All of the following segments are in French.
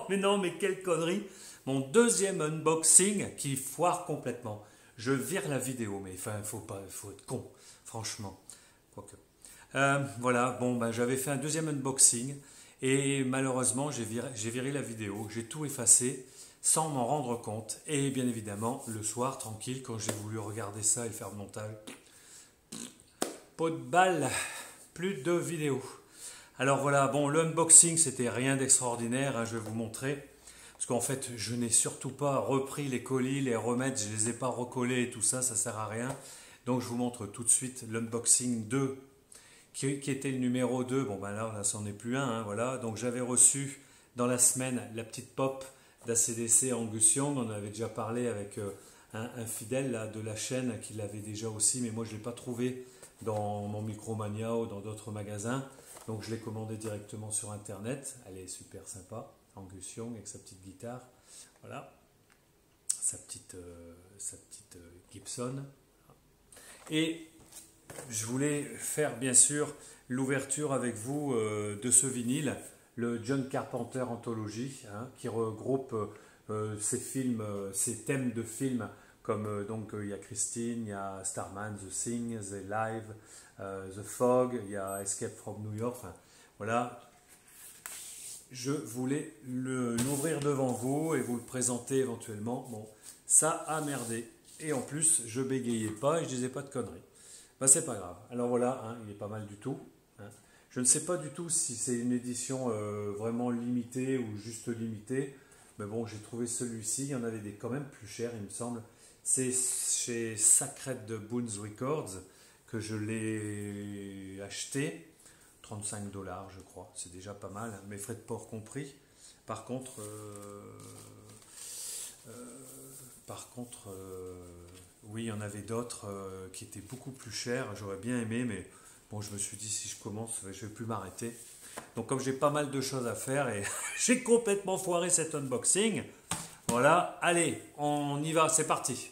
Mais non, mais quelle connerie! Mon deuxième unboxing qui foire complètement. Je vire la vidéo, mais enfin, faut être con, franchement. Quoique. Voilà, bon, ben, j'avais fait un deuxième unboxing et malheureusement, j'ai viré la vidéo, j'ai tout effacé sans m'en rendre compte. Et bien évidemment, le soir, tranquille, quand j'ai voulu regarder ça et faire le montage, pot de balle, plus de vidéo. Alors voilà, bon, le unboxing, c'était rien d'extraordinaire, hein, je vais vous montrer. Parce qu'en fait, je n'ai surtout pas repris les colis, les remettre, je ne les ai pas recollés et tout ça, ça ne sert à rien. Donc je vous montre tout de suite l'unboxing 2, qui était le numéro 2. Bon ben là c'en est plus un, hein, voilà. Donc j'avais reçu dans la semaine la petite pop d'ACDC Angus Young, on en avait déjà parlé avec un fidèle là, de la chaîne qui l'avait déjà aussi, mais moi je ne l'ai pas trouvé dans mon Micromania ou dans d'autres magasins. Donc je l'ai commandé directement sur internet, elle est super sympa. Angus Young avec sa petite guitare, voilà, sa petite Gibson. Et je voulais faire bien sûr l'ouverture avec vous de ce vinyle, le John Carpenter Anthology, hein, qui regroupe ces films, ces thèmes de films comme donc il y a Christine, il y a Starman, The Thing, The Live, The Fog, il y a Escape from New York, enfin, voilà. Je voulais l'ouvrir devant vous et vous le présenter éventuellement. Bon, ça a merdé. Et en plus, je bégayais pas et je disais pas de conneries. Ben, c'est pas grave. Alors voilà, hein, il est pas mal du tout. Hein. Je ne sais pas du tout si c'est une édition vraiment limitée ou juste limitée. Mais bon, j'ai trouvé celui-ci. Il y en avait des quand même plus chers, il me semble. C'est chez Sacred Bones Records que je l'ai acheté. 35 dollars, je crois, c'est déjà pas mal, mes frais de port compris. Par contre, oui, il y en avait d'autres qui étaient beaucoup plus chers. J'aurais bien aimé, mais bon, je me suis dit si je commence, je ne vais plus m'arrêter. Donc, comme j'ai pas mal de choses à faire et j'ai complètement foiré cet unboxing, voilà, allez, on y va, c'est parti.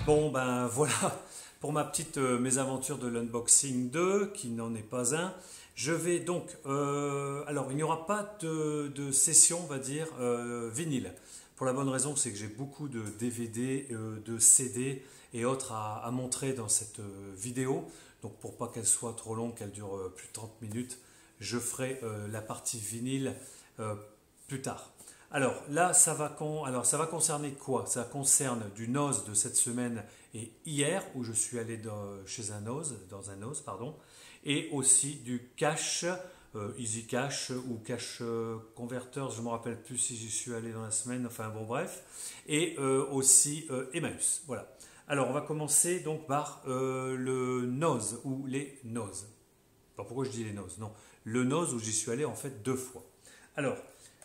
Bon ben voilà pour ma petite mésaventure de l'unboxing 2 qui n'en est pas un. Je vais donc, alors il n'y aura pas de session on va dire vinyle. Pour la bonne raison c'est que j'ai beaucoup de DVD, de CD et autres à montrer dans cette vidéo. Donc pour pas qu'elle soit trop longue, qu'elle dure plus de 30 minutes, je ferai la partie vinyle plus tard. Alors là, ça va concerner quoi? Ça concerne du Noz de cette semaine et hier, où je suis allé chez un Noz, dans un Noz, pardon, et aussi du Cash, Easy Cash ou Cash Converters, je ne me rappelle plus si j'y suis allé dans la semaine, enfin bon bref, et aussi Emmaüs, voilà. Alors on va commencer donc par le Noz ou les Noz. Alors, pourquoi je dis les Noz? Non, le Noz où j'y suis allé en fait 2 fois. Alors,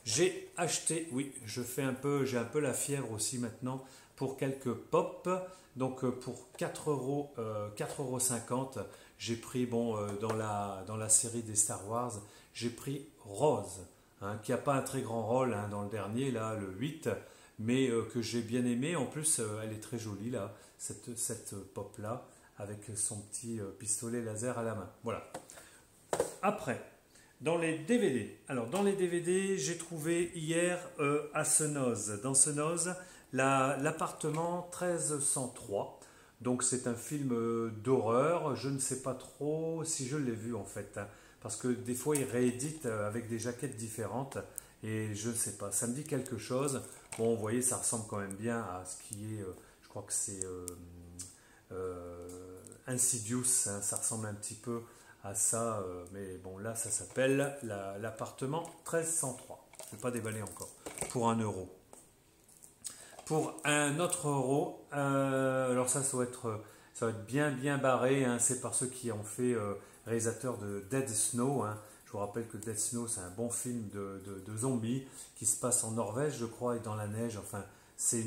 j'ai acheté, oui, j'ai un peu la fièvre aussi maintenant pour quelques pop. Donc pour 4,50 €, j'ai pris, bon, dans la série des Star Wars, j'ai pris Rose, hein, qui n'a pas un très grand rôle hein, dans le dernier, là, le 8, mais que j'ai bien aimé. En plus, elle est très jolie, là, cette pop-là, avec son petit pistolet laser à la main. Voilà. Après, dans les DVD, alors dans les DVD, j'ai trouvé hier à Senoz, dans Senoz, l'appartement 1303. Donc c'est un film d'horreur, je ne sais pas trop si je l'ai vu en fait, hein, parce que des fois ils rééditent avec des jaquettes différentes et je ne sais pas, ça me dit quelque chose. Bon, vous voyez, ça ressemble quand même bien à ce qui est, je crois que c'est Insidious, hein, ça ressemble un petit peu à ça, mais bon là ça s'appelle l'appartement 1303. Je ne vais pas déballer encore, pour 1 €. Pour 1 autre euro, alors ça va être bien barré, hein, c'est par ceux qui ont fait réalisateur de Dead Snow, hein. Je vous rappelle que Dead Snow c'est un bon film de zombies qui se passe en Norvège je crois et dans la neige, enfin c'est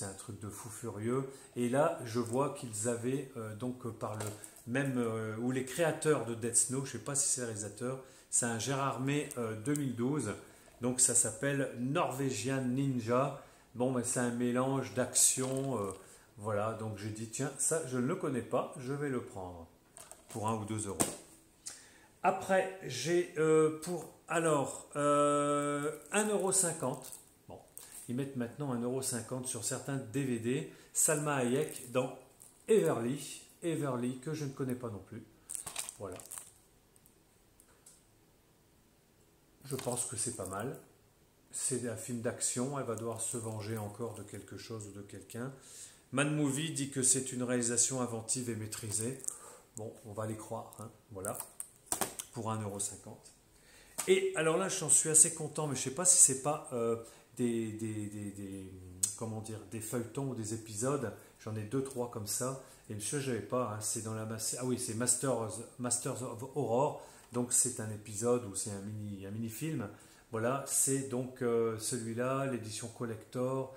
un truc de fou furieux. Et là je vois qu'ils avaient donc par le même, ou les créateurs de Dead Snow, je ne sais pas si c'est le réalisateur, c'est un Gérard May 2012, donc ça s'appelle Norwegian Ninja. Bon, ben, c'est un mélange d'action, Voilà, donc j'ai dit, tiens, ça, je ne le connais pas, je vais le prendre pour 1 ou 2 euros. Après, j'ai pour, alors, 1,50 €. Bon, ils mettent maintenant 1,50 € sur certains DVD. Salma Hayek dans Everly. Everly, que je ne connais pas non plus. Voilà. Je pense que c'est pas mal. C'est un film d'action, elle va devoir se venger encore de quelque chose ou de quelqu'un. Man Movie dit que c'est une réalisation inventive et maîtrisée. Bon, on va les croire, hein. Voilà, pour 1,50 €. Et alors là, j'en suis assez content, mais je ne sais pas si c'est pas comment dire, des feuilletons ou des épisodes. J'en ai 2-3 comme ça. Et le je n'avais pas, hein, c'est dans la ah oui, c'est Masters of Horror. Donc c'est un épisode ou c'est un mini-film. Voilà, c'est donc celui-là, l'édition collector,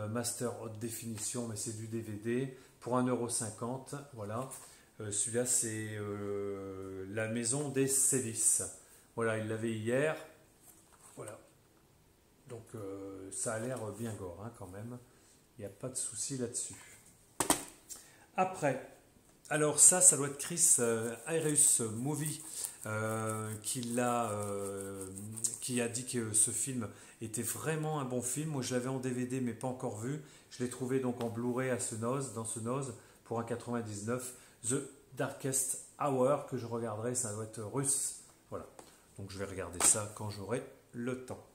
Master Haute Définition, mais c'est du DVD, pour 1,50 €. Voilà, celui-là c'est La Maison des Sévices. Voilà, il l'avait hier. Voilà, donc ça a l'air bien gore, hein, quand même. Il n'y a pas de souci là-dessus. Après, alors ça doit être Chris Ayreus Movie qui a dit que ce film était vraiment un bon film. Moi je l'avais en DVD mais pas encore vu. Je l'ai trouvé donc en Blu-ray dans ce Noz pour 1,99 €. The Darkest Hour, que je regarderai, ça doit être russe. Voilà, donc je vais regarder ça quand j'aurai le temps.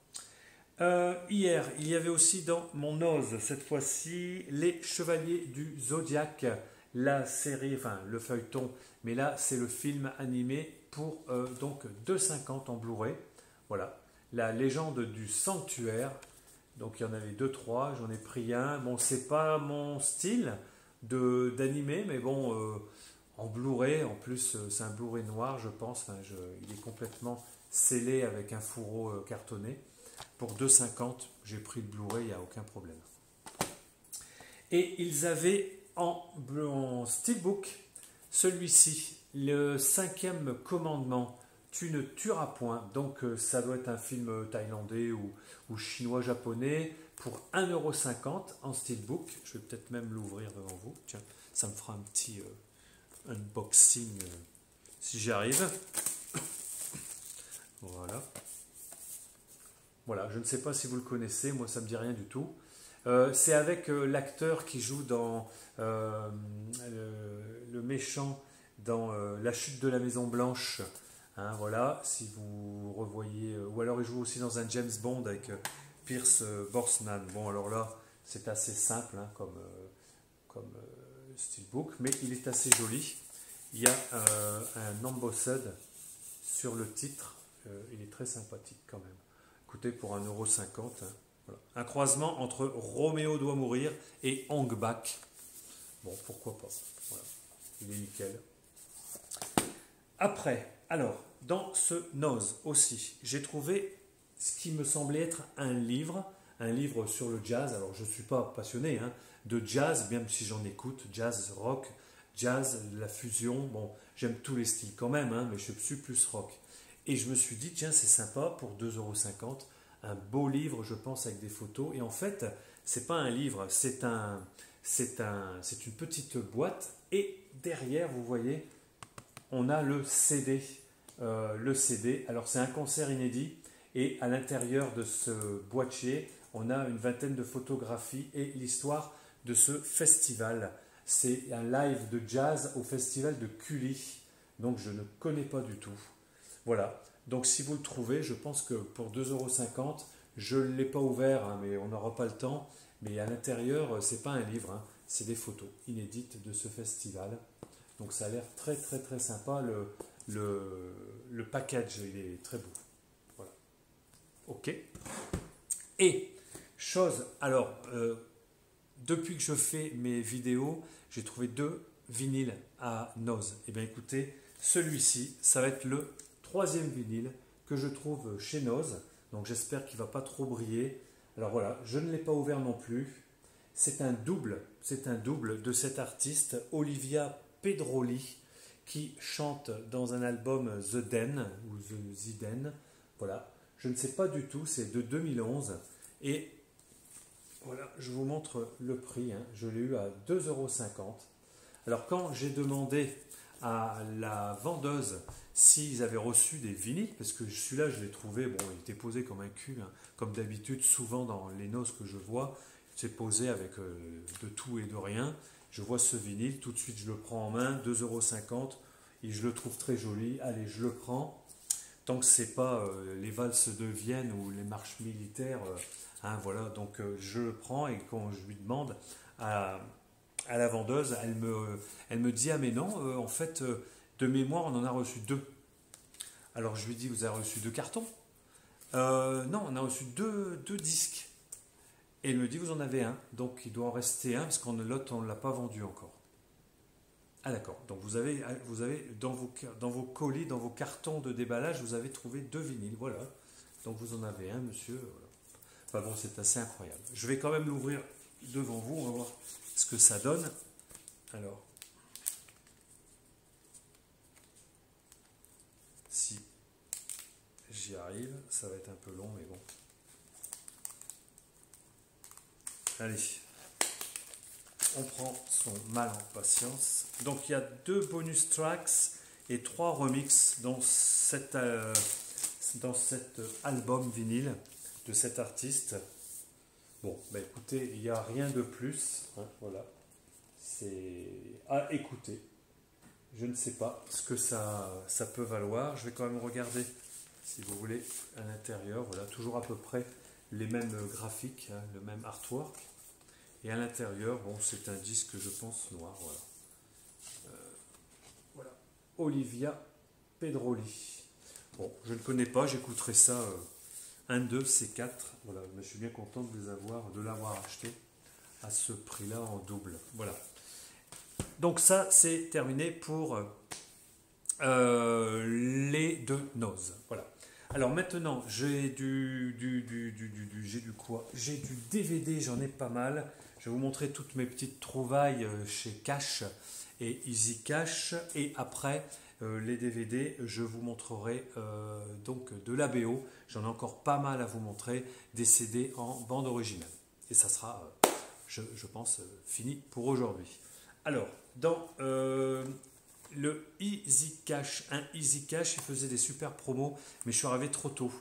Hier, il y avait aussi dans mon Noz, cette fois-ci, Les Chevaliers du Zodiaque, la série, enfin le feuilleton, mais là c'est le film animé pour donc 2,50 € en Blu-ray. Voilà, La Légende du Sanctuaire. Donc il y en avait 2-3, j'en ai pris un. Bon, c'est pas mon style d'animé, mais bon, en Blu-ray, en plus c'est un Blu-ray noir, je pense. Enfin, il est complètement scellé avec un fourreau cartonné. Pour 2,50 €, j'ai pris le Blu-ray, il n'y a aucun problème. Et ils avaient en steelbook celui-ci, le 5e commandement, Tu ne tueras point. Donc ça doit être un film thaïlandais ou chinois-japonais pour 1,50 € en steelbook. Je vais peut-être même l'ouvrir devant vous. Tiens, ça me fera un petit unboxing si j'y arrive. Voilà. Voilà, je ne sais pas si vous le connaissez, moi ça ne me dit rien du tout. C'est avec l'acteur qui joue dans le méchant dans La Chute de la Maison Blanche. Hein, voilà, si vous revoyez. Ou alors il joue aussi dans un James Bond avec Pierce Brosnan. Bon, alors là, c'est assez simple, hein, comme steelbook, mais il est assez joli. Il y a un embossed sur le titre. Il est très sympathique quand même. Écoutez, pour 1,50 €. Hein, voilà. Un croisement entre Roméo doit mourir et Hong Bak. Bon, pourquoi pas. Voilà. Il est nickel. Après, alors, dans ce Noz aussi, j'ai trouvé ce qui me semblait être un livre sur le jazz. Alors, je ne suis pas passionné, hein, de jazz, même si j'en écoute, jazz, rock, jazz, la fusion. Bon, j'aime tous les styles quand même, hein, mais je suis plus rock. Et je me suis dit, tiens, c'est sympa pour 2,50 €, un beau livre, je pense, avec des photos. Et en fait, c'est pas un livre, c'est une petite boîte. Et derrière, vous voyez, on a le CD. Alors, c'est un concert inédit. Et à l'intérieur de ce boîtier, on a une vingtaine de photographies et l'histoire de ce festival. C'est un live de jazz au festival de Cully. Donc, je ne connais pas du tout. Voilà, donc si vous le trouvez, je pense que pour 2,50 €, je ne l'ai pas ouvert, hein, mais on n'aura pas le temps. Mais à l'intérieur, ce n'est pas un livre, hein, c'est des photos inédites de ce festival. Donc ça a l'air très très très sympa, le package, il est très beau. Voilà, ok. Et, alors, depuis que je fais mes vidéos, j'ai trouvé 2 vinyles à Noz. Et bien écoutez, celui-ci, ça va être le 3e vinyle que je trouve chez Noz, donc j'espère qu'il ne va pas trop briller. Alors voilà, je ne l'ai pas ouvert non plus. C'est un double de cet artiste, Olivia Pedroli, qui chante dans un album The Den, ou The Ziden. Voilà, je ne sais pas du tout, c'est de 2011. Et Voilà, je vous montre le prix, hein. Je l'ai eu à 2,50 €. Alors quand j'ai demandé à la vendeuse s'ils avaient reçu des vinyles, parce que celui-là je l'ai trouvé, bon il était posé comme un cul, hein, comme d'habitude souvent dans les noces que je vois, c'est posé avec de tout et de rien. Je vois ce vinyle, tout de suite je le prends en main, 2,50 € et je le trouve très joli, allez je le prends. Tant que c'est pas les valses de Vienne ou les marches militaires, hein, voilà, donc je le prends et quand je lui demande à la vendeuse, elle me dit ah mais non, en fait, de mémoire on en a reçu deux. Alors je lui dis vous avez reçu deux cartons? Non, on a reçu deux disques. Et elle me dit vous en avez un, donc il doit en rester un parce qu'on l'autre on ne l'a pas vendu encore. Ah d'accord, donc vous avez dans vos colis, dans vos cartons de déballage, vous avez trouvé deux vinyles, voilà. Donc vous en avez un, monsieur. Voilà. Enfin bon, c'est assez incroyable. Je vais quand même l'ouvrir devant vous, on va voir ce que ça donne. Alors, si j'y arrive, ça va être un peu long, mais bon. Allez, on prend son mal en patience. Donc il y a deux bonus tracks et trois remixes dans cet album vinyle de cet artiste. Bon, bah écoutez, il n'y a rien de plus. Hein, voilà. C'est à écouter. Je ne sais pas ce que ça peut valoir. Je vais quand même regarder, si vous voulez, à l'intérieur. Voilà, toujours à peu près les mêmes graphiques, hein, le même artwork. Et à l'intérieur, bon, c'est un disque, je pense, noir. Voilà. Voilà. Olivia Pedroli. Bon, je ne connais pas, j'écouterai ça un de ces quatre. Voilà, mais je suis bien content de l'avoir acheté à ce prix-là en double. Voilà. Donc ça, c'est terminé pour les deux noses. Voilà. Alors maintenant, j'ai j'ai du quoi? J'ai du DVD, j'en ai pas mal. Je vais vous montrer toutes mes petites trouvailles chez Cash et Easy Cash. Et après, les DVD, je vous montrerai donc de la BO. J'en ai encore pas mal à vous montrer, des CD en bande originale. Et ça sera, je pense, fini pour aujourd'hui. Alors, dans le Easy Cash, un Easy Cash, ils faisaient des super promos, mais je suis arrivé trop tôt.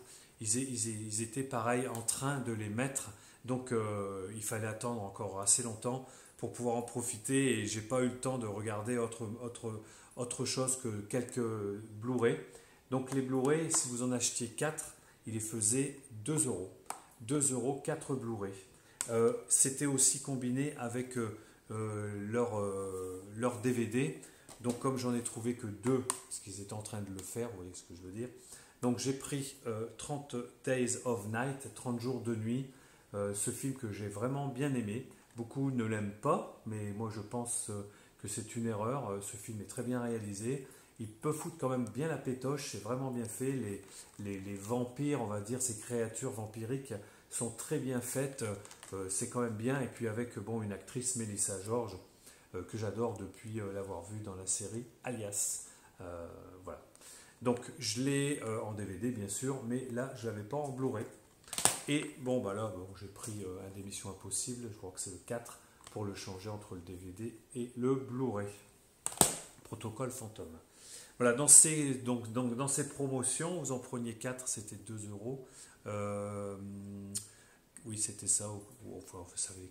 Ils étaient pareil en train de les mettre, donc il fallait attendre encore assez longtemps pour pouvoir en profiter et j'ai pas eu le temps de regarder autre chose que quelques Blu-ray. Donc les Blu-ray, si vous en achetiez 4, ils les faisaient 2 euros. 2 euros, 4 Blu-ray. C'était aussi combiné avec leur DVD. Donc comme j'en ai trouvé que deux, parce qu'ils étaient en train de le faire, vous voyez ce que je veux dire. Donc j'ai pris 30 Days of Night, 30 jours de nuit, ce film que j'ai vraiment bien aimé. Beaucoup ne l'aiment pas, mais moi je pense que c'est une erreur. Ce film est très bien réalisé. Il peut foutre quand même bien la pétoche, c'est vraiment bien fait. Les vampires, on va dire, ces créatures vampiriques sont très bien faites. C'est quand même bien. Et puis avec bon, une actrice, Melissa George, que j'adore depuis l'avoir vue dans la série Alias. Voilà. Donc je l'ai en DVD bien sûr, mais là je ne l'avais pas en Blu-ray. Et bon bah là bon, j'ai pris un des Missions Impossibles, je crois que c'est le 4, pour le changer entre le DVD et le Blu-ray. Protocole Fantôme. Voilà, dans ces promotions, vous en preniez 4, c'était 2 euros. Oui, c'était ça, ou enfin, ça avait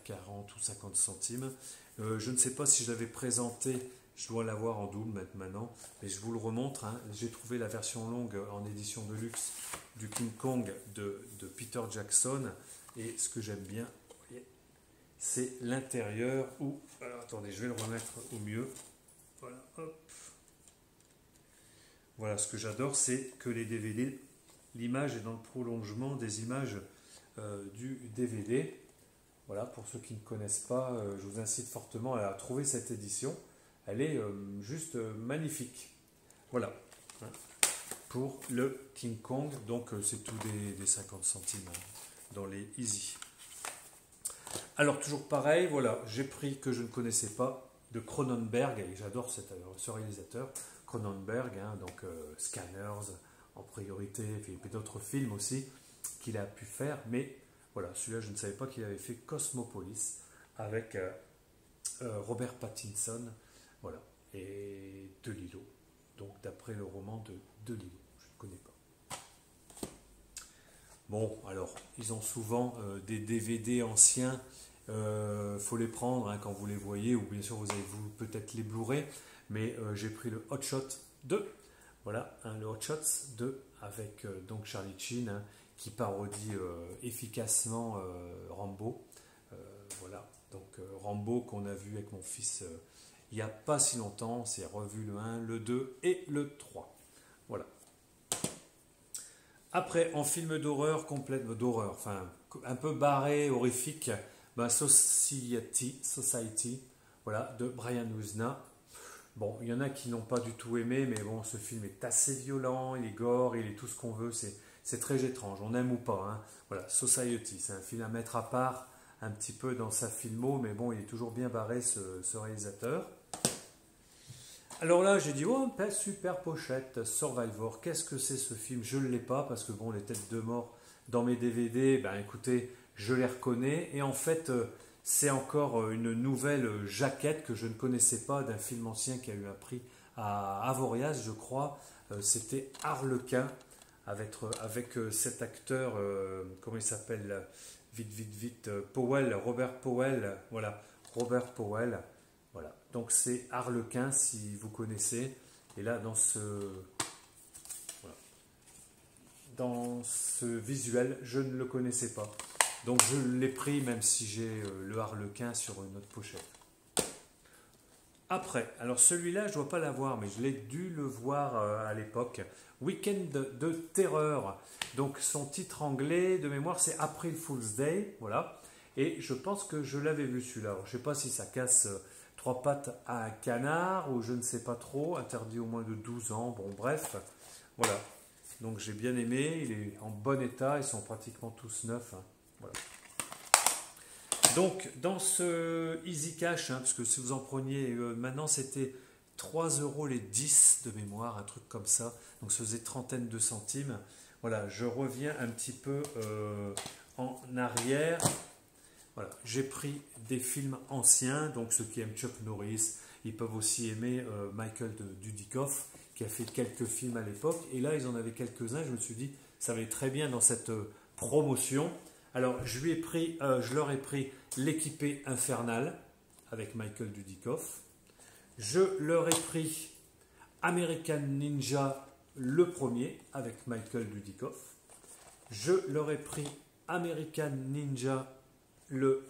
40 ou 50 centimes. Je ne sais pas si je l'avais présenté, je dois l'avoir en double maintenant, mais je vous le remontre. Hein. J'ai trouvé la version longue en édition de luxe du King Kong de Peter Jackson, et ce que j'aime bien, c'est l'intérieur où... Alors attendez, je vais le remettre au mieux. Voilà, hop. Voilà, ce que j'adore, c'est que les DVD, l'image est dans le prolongement des images du DVD. Voilà, pour ceux qui ne connaissent pas, je vous incite fortement à trouver cette édition. Elle est juste magnifique. Voilà, hein, pour le King Kong. Donc c'est tout des 50 centimes hein, dans les Easy. Alors toujours pareil, voilà, j'ai pris que je ne connaissais pas de Cronenberg, et j'adore ce réalisateur, Cronenberg, hein, donc Scanners en priorité, et puis d'autres films aussi qu'il a pu faire, mais Voilà, celui-là, je ne savais pas qu'il avait fait Cosmopolis avec Robert Pattinson, voilà, et De Lillo, donc d'après le roman de Lillo, je ne connais pas. Bon, alors, ils ont souvent des DVD anciens, faut les prendre hein, quand vous les voyez, ou bien sûr vous avez peut-être les Blu-ray, mais j'ai pris le Hot Shot 2, voilà, hein, le Hot Shots 2 avec donc Charlie Sheen hein, qui parodie efficacement Rambo. Voilà, donc Rambo qu'on a vu avec mon fils il n'y a pas si longtemps, c'est revu le 1, le 2 et le 3. Voilà. Après, en film d'horreur, d'horreur, enfin un peu barré, horrifique, ben, Society, voilà, de Brian Usna. Bon, il y en a qui n'ont pas du tout aimé, mais bon, ce film est assez violent, il est gore, il est tout ce qu'on veut, c'est très étrange, on aime ou pas. Hein. Voilà, Society, c'est un film à mettre à part un petit peu dans sa filmo, mais bon, il est toujours bien barré ce réalisateur. Alors là, j'ai dit, oh, super pochette, Survivor, qu'est-ce que c'est ce film? Je ne l'ai pas, parce que bon, les têtes de mort dans mes DVD, ben écoutez, je les reconnais, et en fait, c'est encore une nouvelle jaquette que je ne connaissais pas d'un film ancien qui a eu un prix à Avoriaz, je crois. C'était Harlequin, avec cet acteur, comment il s'appelle? Vite, Powell, Robert Powell, voilà, Robert Powell. Voilà, donc c'est Harlequin si vous connaissez. Et là, dans ce visuel, je ne le connaissais pas. Donc je l'ai pris même si j'ai le Harlequin sur une autre pochette. Après, alors celui-là, je ne dois pas l'avoir, mais je l'ai dû le voir à l'époque. Week-end de terreur. Donc son titre anglais de mémoire, c'est April Fool's Day. Voilà. Et je pense que je l'avais vu celui-là. Je ne sais pas si ça casse trois pattes à un canard ou je ne sais pas trop. Interdit au moins de 12 ans. Bon, bref. Voilà. Donc j'ai bien aimé. Il est en bon état. Ils sont pratiquement tous neufs. Hein. Voilà. Donc, dans ce Easy Cash, hein, parce que si vous en preniez, maintenant c'était 3 € les 10 de mémoire, un truc comme ça. Donc, ça faisait trentaine de centimes. Voilà, je reviens un petit peu en arrière. Voilà, j'ai pris des films anciens. Donc, ceux qui aiment Chuck Norris, ils peuvent aussi aimer Michael Dudikoff, qui a fait quelques films à l'époque. Et là, ils en avaient quelques-uns. Je me suis dit, ça va aller très bien dans cette promotion. Alors, je leur ai pris L'équipé infernal avec Michael Dudikoff. Je leur ai pris American Ninja, le premier, avec Michael Dudikoff. Je leur ai pris American Ninja, le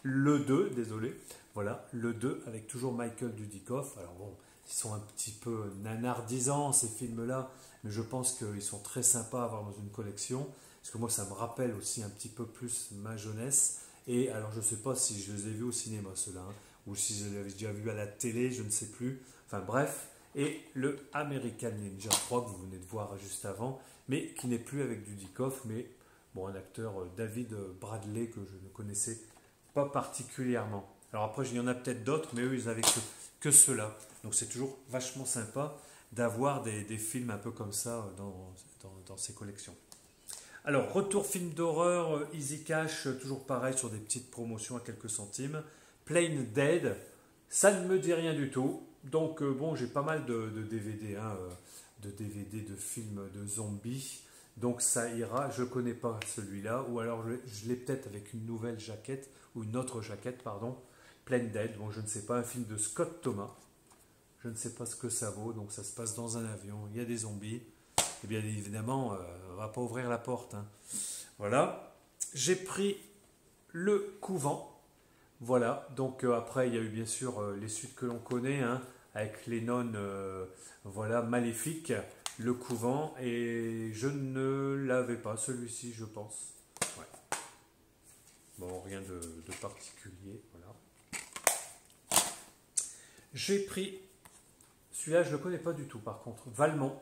2, désolé. Voilà, le 2, avec toujours Michael Dudikoff. Alors bon, ils sont un petit peu nanardisants, ces films-là, mais je pense qu'ils sont très sympas à avoir dans une collection. Parce que moi, ça me rappelle aussi un petit peu plus ma jeunesse. Et alors, je ne sais pas si je les ai vus au cinéma, ceux-là, hein, ou si je les avais déjà vus à la télé, je ne sais plus. Enfin, bref. Et le American Ninja 3 que vous venez de voir juste avant, mais qui n'est plus avec Dudikoff, mais bon, un acteur, David Bradley, que je ne connaissais pas particulièrement. Alors après, il y en a peut-être d'autres, mais eux, ils n'avaient que ceux-là. Donc, c'est toujours vachement sympa d'avoir des films un peu comme ça dans ces collections. Alors, retour film d'horreur, Easy Cash, toujours pareil sur des petites promotions à quelques centimes. Plain Dead, ça ne me dit rien du tout. Donc, bon, j'ai pas mal de DVD, hein, de DVD de films de zombies. Donc, ça ira. Je ne connais pas celui-là. Ou alors, je l'ai peut-être avec une nouvelle jaquette, ou une autre jaquette, pardon. Plain Dead, bon, je ne sais pas, un film de Scott Thomas. Je ne sais pas ce que ça vaut. Donc, ça se passe dans un avion. Il y a des zombies. Et bien évidemment, on ne va pas ouvrir la porte. Hein. Voilà. J'ai pris Le Couvent. Voilà. Donc après, il y a eu bien sûr les suites que l'on connaît, hein, avec les nonnes voilà, maléfiques. Le Couvent. Et je ne l'avais pas, celui-ci, je pense. Ouais. Bon, rien de particulier. Voilà. J'ai pris, celui-là, je ne le connais pas du tout, par contre. Valmont.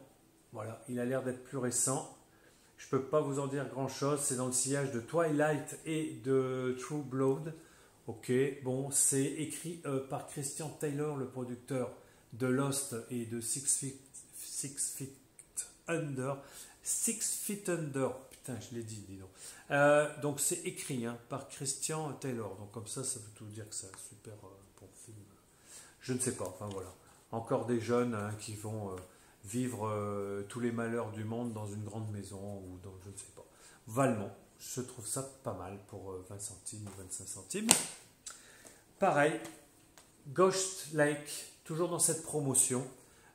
Voilà, il a l'air d'être plus récent. Je ne peux pas vous en dire grand-chose. C'est dans le sillage de Twilight et de True Blood. Ok, bon, c'est écrit par Christian Taylor, le producteur de Lost et de Six Feet Under. Six Feet Under, putain, je l'ai dit, dis donc. Donc c'est écrit hein, par Christian Taylor. Donc comme ça veut tout dire que c'est un super bon film. Je ne sais pas, enfin voilà. Encore des jeunes hein, qui vont vivre tous les malheurs du monde dans une grande maison ou dans, je ne sais pas. Valmont, je trouve ça pas mal pour 20 centimes ou 25 centimes. Pareil, Ghost Lake, toujours dans cette promotion,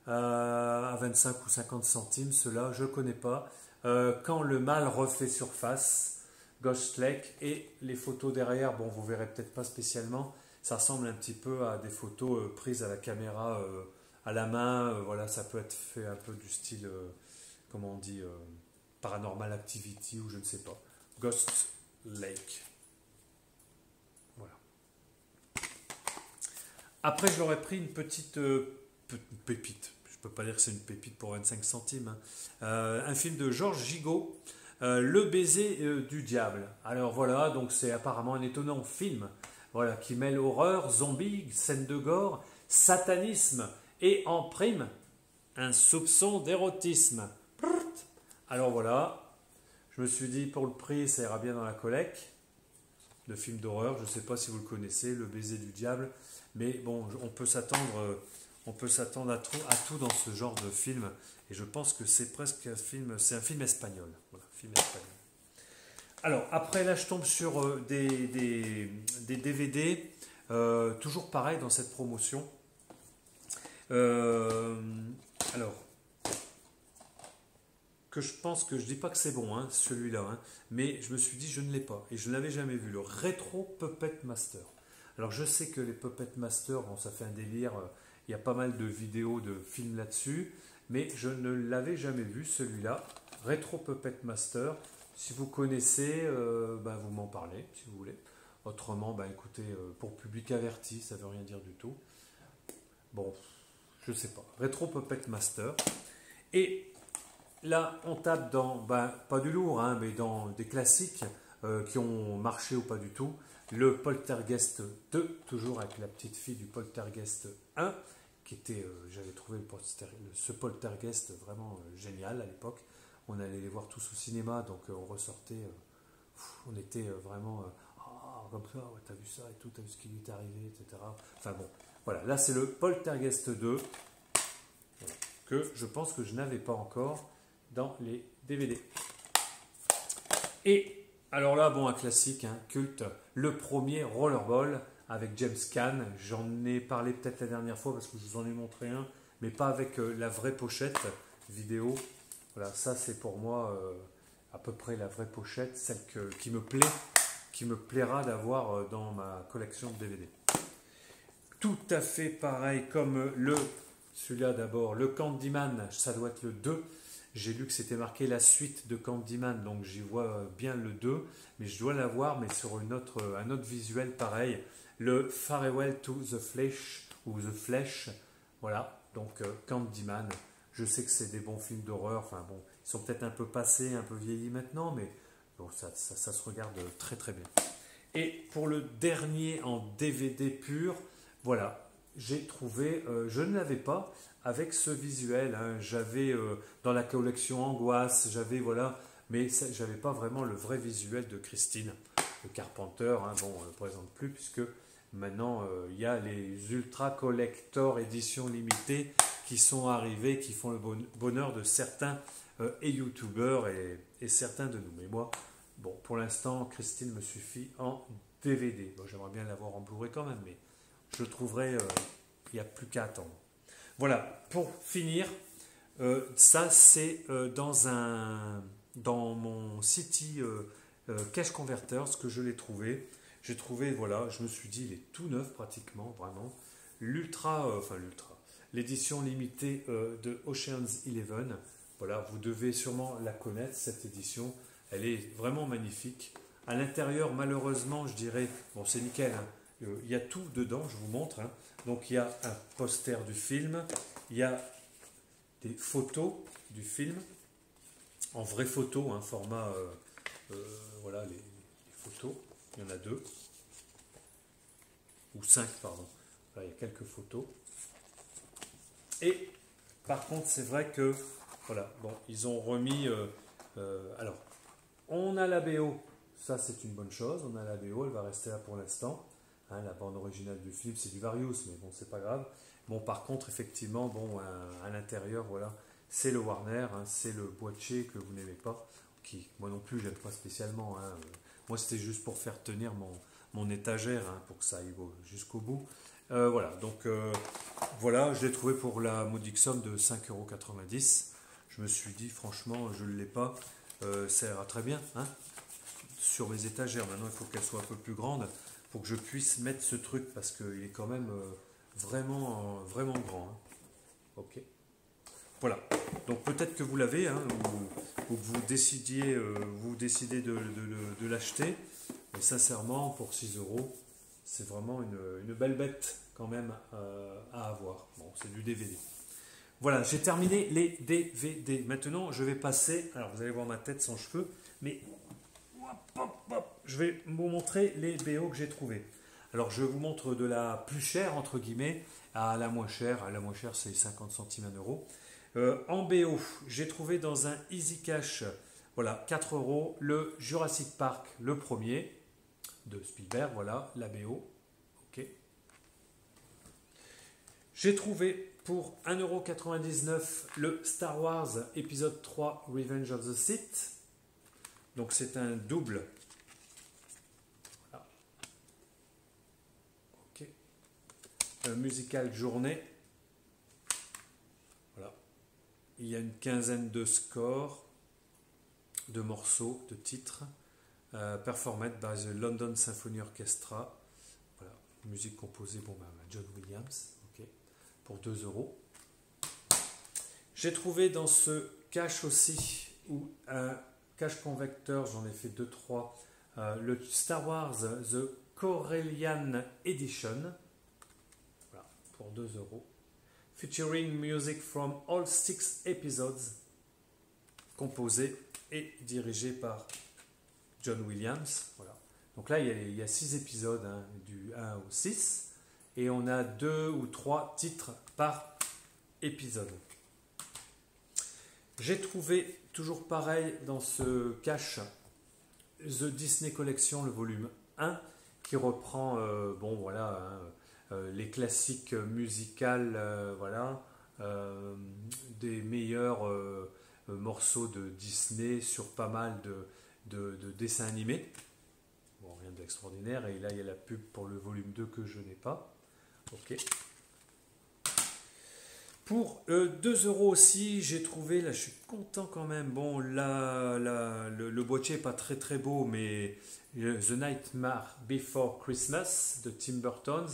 à 25 ou 50 centimes, ceux-là, je ne connais pas. Quand le mal refait surface, Ghost Lake, et les photos derrière, bon, vous verrez peut-être pas spécialement, ça ressemble un petit peu à des photos prises à la caméra à la main, voilà, ça peut être fait un peu du style, comment on dit, Paranormal Activity ou je ne sais pas. Ghost Lake. Voilà. Après, je leur ai pris une petite pépite. Je ne peux pas dire que c'est une pépite pour 25 centimes. Hein. Un film de Georges Gigot, Le baiser du diable. Alors voilà, donc c'est apparemment un étonnant film voilà, qui mêle horreur, zombies, scène de gore, satanisme et en prime, un soupçon d'érotisme. Alors voilà, je me suis dit pour le prix, ça ira bien dans la collecte de films d'horreur. Je ne sais pas si vous le connaissez, Le baiser du diable. Mais bon, on peut s'attendre à tout dans ce genre de film. Et je pense que c'est presque un film, c'est un film espagnol. Voilà, film espagnol. Alors, après, là, je tombe sur des DVD, toujours pareil dans cette promotion. Alors, que je pense que je dis pas que c'est bon, hein, celui-là, hein, mais je me suis dit, je ne l'ai pas. Et je ne l'avais jamais vu, le Retro Puppet Master. Alors, je sais que les Puppet Master, bon, ça fait un délire, il y a pas mal de vidéos, de films là-dessus, mais je ne l'avais jamais vu, celui-là, Retro Puppet Master. Si vous connaissez, ben, vous m'en parlez, si vous voulez. Autrement, ben, écoutez, pour public averti, ça ne veut rien dire du tout. Bon, je ne sais pas. Retro Puppet Master. Et là, on tape dans, ben, pas du lourd, hein, mais dans des classiques qui ont marché ou pas du tout. Le Poltergeist 2, toujours avec la petite fille du Poltergeist 1, qui était, j'avais trouvé ce Poltergeist vraiment génial à l'époque. On allait les voir tous au cinéma, donc on ressortait, on était vraiment, comme ça, ouais, t'as vu ça et tout, t'as vu ce qui lui est arrivé, etc. Enfin bon, voilà, là c'est le Poltergeist 2, voilà, que je pense que je n'avais pas encore dans les DVD. Et alors là, bon, un classique, hein, culte, le premier Rollerball avec James Caan. J'en ai parlé peut-être la dernière fois parce que je vous en ai montré un, mais pas avec la vraie pochette vidéo. Voilà, ça c'est pour moi à peu près la vraie pochette, celle qui me plaît, qui me plaira d'avoir dans ma collection de DVD. Tout à fait pareil comme celui-là d'abord, le Candyman, ça doit être le 2. J'ai lu que c'était marqué la suite de Candyman, donc j'y vois bien le 2, mais je dois l'avoir, mais sur un autre visuel pareil. Le Farewell to the Flesh, ou The Flesh, voilà, donc Candyman. Je sais que c'est des bons films d'horreur, enfin bon, ils sont peut-être un peu passés, un peu vieillis maintenant, mais bon, ça se regarde très très bien. Et pour le dernier en DVD pur, voilà, j'ai trouvé, je ne l'avais pas avec ce visuel, hein. J'avais dans la collection Angoisse, j'avais voilà, mais je n'avais pas vraiment le vrai visuel de Christine, le Carpenter, hein. Bon, on ne le présente plus puisque maintenant il y a les Ultra Collector éditions limitées qui sont arrivés, qui font le bonheur de certains youtubeurs et certains de nous. Mais moi, bon, pour l'instant, Christine me suffit en DVD. Bon, j'aimerais bien l'avoir en Blu-ray quand même, mais je trouverai, il n'y a plus qu'à attendre. Voilà, pour finir, ça c'est dans mon City Cash Converter, ce que je l'ai trouvé. J'ai trouvé, voilà, je me suis dit, il est tout neuf pratiquement, vraiment. L'édition limitée de Ocean's 11. Voilà, vous devez sûrement la connaître, cette édition. Elle est vraiment magnifique. À l'intérieur, malheureusement, je dirais, bon, c'est nickel, hein, il y a tout dedans, je vous montre. Hein. Donc, il y a un poster du film, il y a des photos du film, en vraie photo, hein, format, voilà, les photos, il y en a 2, ou 5, pardon. Là, il y a quelques photos. Et par contre, c'est vrai que, voilà, bon, ils ont remis, alors, On a la BO, ça c'est une bonne chose, on a la BO, elle va rester là pour l'instant. Hein, la bande originale du film, c'est du Various, mais bon, c'est pas grave. Bon, par contre, effectivement, bon, à l'intérieur, voilà, c'est le Warner, hein, c'est le boîtier que vous n'aimez pas, qui, moi non plus, j'aime pas spécialement. Hein. Moi, c'était juste pour faire tenir mon étagère, hein, pour que ça aille jusqu'au bout. Voilà, donc voilà, je l'ai trouvé pour la modique somme de 5,90 €. Je me suis dit, franchement, je ne l'ai pas, ça ira très bien, hein, sur mes étagères. Maintenant, il faut qu'elle soit un peu plus grande pour que je puisse mettre ce truc, parce qu'il est quand même vraiment grand. Hein. Ok. Voilà. Donc peut-être que vous l'avez, hein, ou que vous décidez de l'acheter. Mais sincèrement, pour 6 €, c'est vraiment une belle bête quand même à avoir. Bon, c'est du DVD. Voilà, j'ai terminé les DVD. Maintenant, je vais passer. Alors, vous allez voir ma tête sans cheveux, mais je vais vous montrer les BO que j'ai trouvés. Alors, je vous montre de la plus chère, entre guillemets, à la moins chère. À la moins chère, c'est 50 centimes, 1 euro. En BO, j'ai trouvé dans un Easy Cash, voilà, 4 €, le Jurassic Park, le premier, de Spielberg, voilà, la BO. Ok. J'ai trouvé pour 1,99 € le Star Wars épisode 3 Revenge of the Sith. Donc c'est un double. Voilà. Ok. Musical journée. Voilà. Il y a une quinzaine de scores, de morceaux, de titres. Performed by the London Symphony Orchestra. Voilà. Musique composée bon, John Williams. Okay. Pour 2 €. J'ai trouvé dans ce cache aussi, ou un cache convecteur, j'en ai fait 2-3, le Star Wars The Corellian Edition, voilà, pour 2 €. Featuring music from all 6 episodes, composé et dirigé par John Williams. Voilà. Donc là, il y a 6 épisodes, hein, du 1 au 6, et on a 2 ou 3 titres par épisode. J'ai trouvé, toujours pareil, dans ce cache, The Disney Collection, le volume 1, qui reprend bon, voilà, hein, les classiques musicales, voilà, des meilleurs morceaux de Disney sur pas mal de dessins animés. Bon, rien d'extraordinaire. Et là, il y a la pub pour le volume 2 que je n'ai pas. Ok. Pour 2 € aussi, j'ai trouvé, là je suis content quand même, bon là, le boîtier n'est pas très très beau, mais The Nightmare Before Christmas de Tim Burton,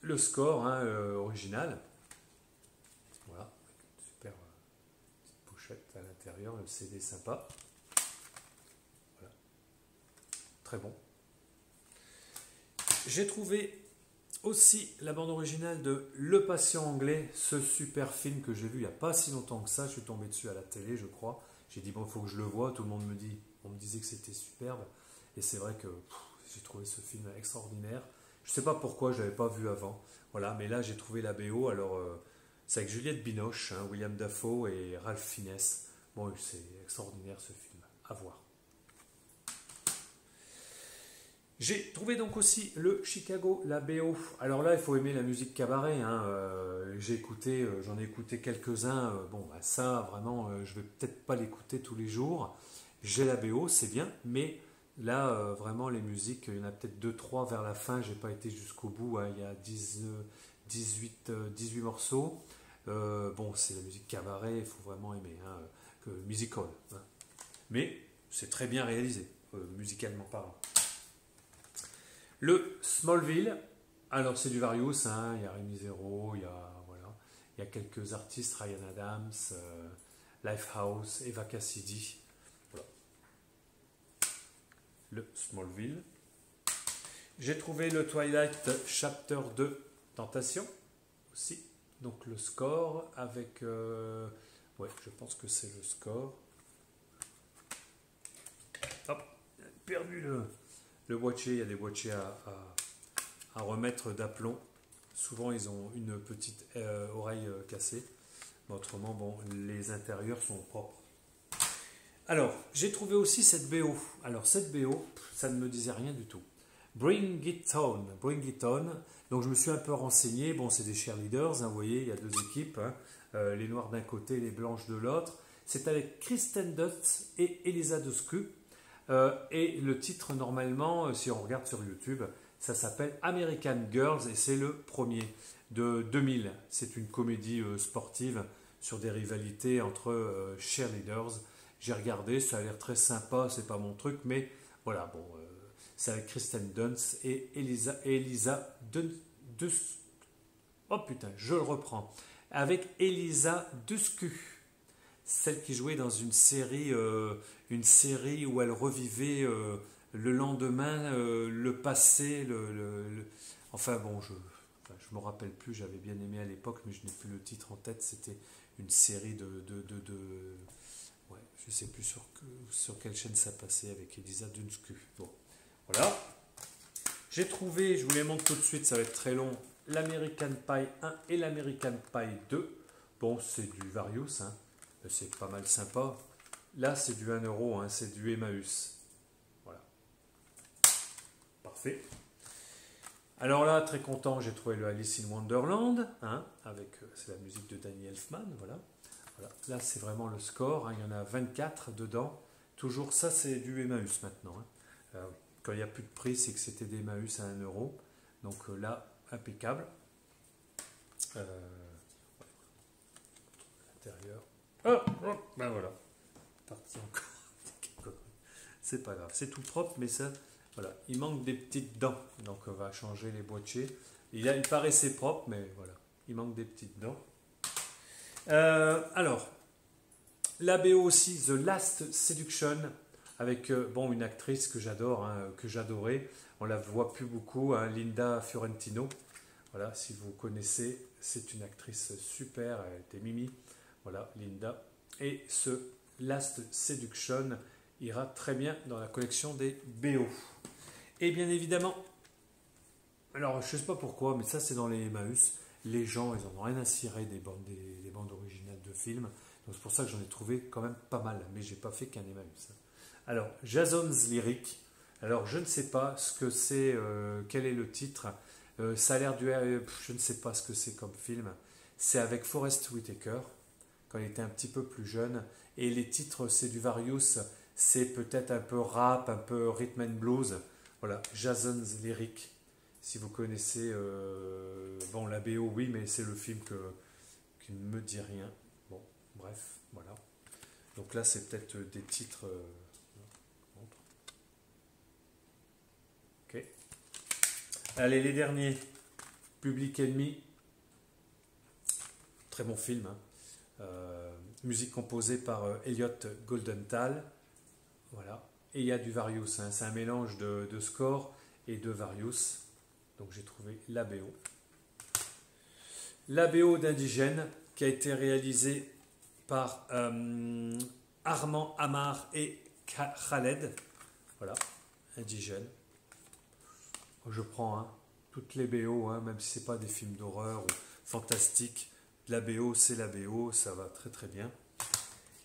le score, hein, original, voilà, super petite pochette à l'intérieur, le CD sympa, voilà, très bon. J'ai trouvé aussi la bande originale de Le Patient Anglais, ce super film que j'ai vu il n'y a pas si longtemps que ça. Je suis tombé dessus à la télé, je crois. J'ai dit, bon, il faut que je le voie. Tout le monde on me disait que c'était superbe. Et c'est vrai que j'ai trouvé ce film extraordinaire. Je ne sais pas pourquoi, je ne l'avais pas vu avant. Voilà, mais là, j'ai trouvé la BO. Alors, c'est avec Juliette Binoche, hein, William Dafoe et Ralph Fiennes. Bon, c'est extraordinaire ce film. À voir. J'ai trouvé donc aussi le Chicago, la BO. Alors là, il faut aimer la musique cabaret. Hein. J'en ai écouté quelques-uns. Bon, bah ça, vraiment, je vais peut-être pas l'écouter tous les jours. J'ai la BO, c'est bien, mais là, vraiment, les musiques, il y en a peut-être 2-3 vers la fin. J'ai pas été jusqu'au bout. Hein. Il y a 18 morceaux. Bon, c'est la musique cabaret, il faut vraiment aimer. Hein, musical. Hein. Mais c'est très bien réalisé, musicalement parlant. Le Smallville, alors c'est du Various, hein, il y a Rémi Zero, voilà, il y a quelques artistes, Ryan Adams, Lifehouse, Eva Cassidy. Voilà. Le Smallville. J'ai trouvé le Twilight Chapter 2 Tentation aussi. Donc le score avec... ouais, je pense que c'est le score. Hop, perdu le boîtier, il y a des boîtiers à remettre d'aplomb. Souvent, ils ont une petite oreille cassée. Mais autrement, bon, les intérieurs sont propres. Alors, j'ai trouvé aussi cette BO. Alors, cette BO, ça ne me disait rien du tout. Bring It On. Bring It On. Donc, je me suis un peu renseigné. Bon, c'est des cheerleaders, hein, vous voyez, il y a deux équipes. Hein, les noirs d'un côté, les blanches de l'autre. C'est avec Kristen Dunst et Elisa Dushku. Et le titre, normalement, si on regarde sur YouTube, ça s'appelle American Girls et c'est le premier de 2000. C'est une comédie sportive sur des rivalités entre cheerleaders. J'ai regardé, ça a l'air très sympa, c'est pas mon truc, mais voilà, bon, c'est avec Kristen Dunst et Elisa Dushku. Oh putain, je le reprends. Avec Elisa Dushku, celle qui jouait dans une série où elle revivait le lendemain, le passé, enfin bon, je me rappelle plus, j'avais bien aimé à l'époque, mais je n'ai plus le titre en tête, c'était une série ouais, je ne sais plus sur quelle chaîne ça passait avec Elisa Dushku. Bon, voilà. J'ai trouvé, je vous les montre tout de suite, ça va être très long, l'American Pie 1 et l'American Pie 2. Bon, c'est du Various, hein. C'est pas mal sympa. Là, c'est du 1 euro, hein, c'est du Emmaüs. Voilà. Parfait. Alors là, très content, j'ai trouvé le Alice in Wonderland, hein, avec, c'est la musique de Danny Elfman, voilà. Voilà. Là, c'est vraiment le score, hein, il y en a 24 dedans. Toujours ça, c'est du Emmaüs maintenant. Hein. Quand il n'y a plus de prix, c'est que c'était des Emmaüs à 1 euro. Donc là, impeccable. L'intérieur. Oh, ben voilà. Parti encore. C'est pas grave, c'est tout propre, mais ça, voilà. Il manque des petites dents, donc on va changer les boîtiers. Il paraissait propre, mais voilà, il manque des petites dents. Alors, la BO aussi, The Last Seduction, avec bon, une actrice que j'adore, hein, que j'adorais. On la voit plus beaucoup, hein, Linda Fiorentino. Voilà, si vous connaissez, c'est une actrice super, elle était Mimi. Voilà, Linda. Et ce Last Seduction ira très bien dans la collection des BO. Et bien évidemment, alors je ne sais pas pourquoi, mais ça c'est dans les Emmaüs. Les gens, ils en ont rien à cirer des bandes originales de films. Donc c'est pour ça que j'en ai trouvé quand même pas mal. Mais j'ai pas fait qu'un Emmaüs. Alors, Jason's Lyric. Alors je ne sais pas ce que c'est, quel est le titre. Ça a l'air je ne sais pas ce que c'est comme film. C'est avec Forest Whitaker, quand il était un petit peu plus jeune. Et les titres, c'est du Various. C'est peut-être un peu rap, un peu rhythm and blues. Voilà, Jason's Lyric. Si vous connaissez, bon, la BO, oui, mais c'est le film qui ne me dit rien. Bon, bref, voilà. Donc là, c'est peut-être des titres... ok. Allez, les derniers. Public Enemy. Très bon film. Hein. Musique composée par Elliot Goldenthal. Voilà. Et il y a du Various. Hein. C'est un mélange de score et de Various. Donc j'ai trouvé la BO. La BO d'Indigène qui a été réalisée par Armand Amar et Khaled. Voilà, Indigène. Je prends hein, toutes les BO, hein, même si ce n'est pas des films d'horreur ou fantastiques. La BO, c'est la BO, ça va très très bien.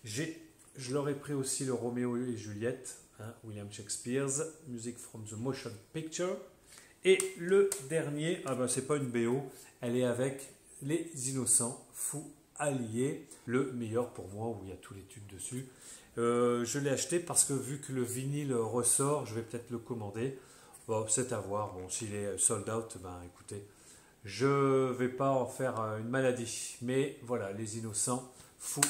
Je leur ai pris aussi le Roméo et Juliette, hein, William Shakespeare's Music from the Motion Picture. Et le dernier, ah ben c'est pas une BO, elle est avec Les Innocents Fous Alliés, le meilleur pour moi où il y a tous les tubes dessus. Je l'ai acheté parce que vu que le vinyle ressort, je vais peut-être le commander. Bon, c'est à voir. Bon, s'il est sold out, ben écoutez, je ne vais pas en faire une maladie. Mais voilà, Les Innocents Fous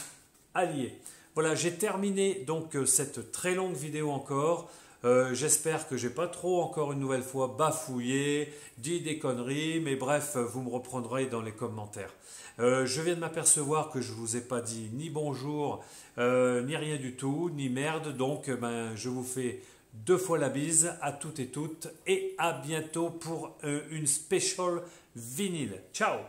Alliés. Voilà, j'ai terminé donc cette très longue vidéo encore. J'espère que j'ai pas trop encore une nouvelle fois bafouillé, dit des conneries, mais bref, vous me reprendrez dans les commentaires. Je viens de m'apercevoir que je vous ai pas dit ni bonjour, ni rien du tout, ni merde, donc ben, je vous fais 2 fois la bise à toutes et toutes, et à bientôt pour une special vinyle. Ciao!